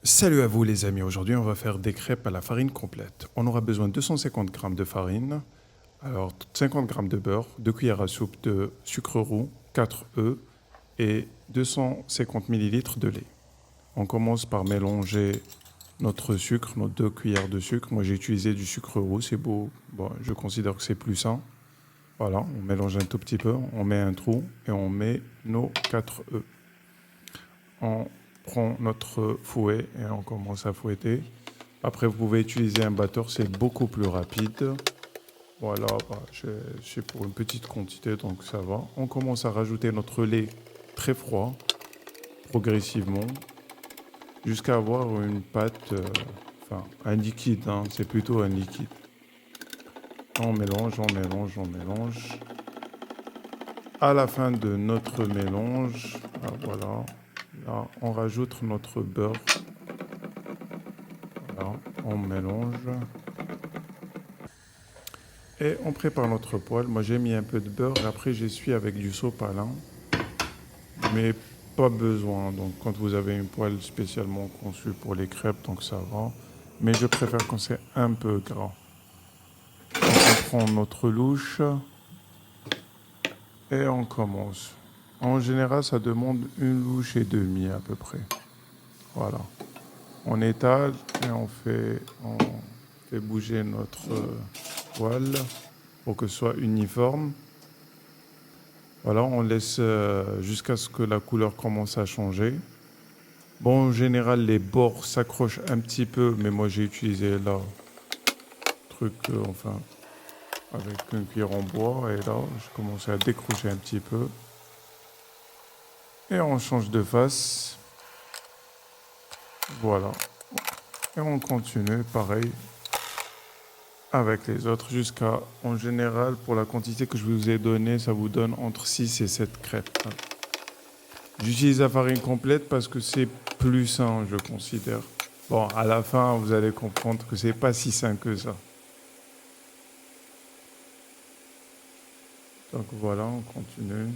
Salut à vous les amis, aujourd'hui on va faire des crêpes à la farine complète. On aura besoin de 250 g de farine, alors 50 g de beurre, 2 cuillères à soupe de sucre roux, 4 œufs et 250 ml de lait. On commence par mélanger notre sucre, nos 2 cuillères de sucre. Moi j'ai utilisé du sucre roux, c'est beau, bon, je considère que c'est plus sain. Voilà, on mélange un tout petit peu, on met un trou et on met nos 4 œufs. On prend notre fouet et on commence à fouetter. Après, vous pouvez utiliser un batteur, c'est beaucoup plus rapide. Voilà, c'est pour une petite quantité, donc ça va. On commence à rajouter notre lait très froid, progressivement, jusqu'à avoir une pâte, enfin un liquide, hein, c'est plutôt un liquide. On mélange, on mélange, on mélange. À la fin de notre mélange, voilà, là, on rajoute notre beurre. Voilà, on mélange. Et on prépare notre poêle. Moi, j'ai mis un peu de beurre. Après, j'essuie avec du sopalin. Mais pas besoin. Donc, quand vous avez une poêle spécialement conçue pour les crêpes, donc ça va. Mais je préfère quand c'est un peu gras. Donc, on prend notre louche et on commence. En général, ça demande une louche et demie à peu près. Voilà. On étale et on fait bouger notre poêle pour que ce soit uniforme. Voilà, on laisse jusqu'à ce que la couleur commence à changer. Bon, en général, les bords s'accrochent un petit peu, mais moi j'ai utilisé là, enfin, avec une cuillère en bois, et là, j'ai commencé à décrocher un petit peu. Et on change de face. Voilà. Et on continue, pareil, avec les autres, jusqu'à, en général, pour la quantité que je vous ai donnée, ça vous donne entre 6 et 7 crêpes. J'utilise la farine complète parce que c'est plus sain, je considère. Bon, à la fin, vous allez comprendre que c'est pas si sain que ça. Donc voilà, on continue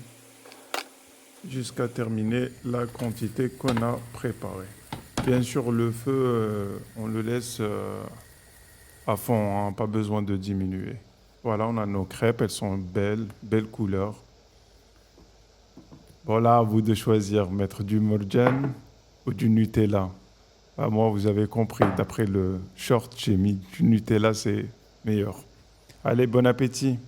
jusqu'à terminer la quantité qu'on a préparée. Bien sûr, le feu, on le laisse à fond, hein, pas besoin de diminuer. Voilà, on a nos crêpes, elles sont belles, belle couleur. Voilà, à vous de choisir, mettre du Morgiane ou du Nutella. Ah, moi, vous avez compris, d'après le short, j'ai mis du Nutella, c'est meilleur. Allez, bon appétit!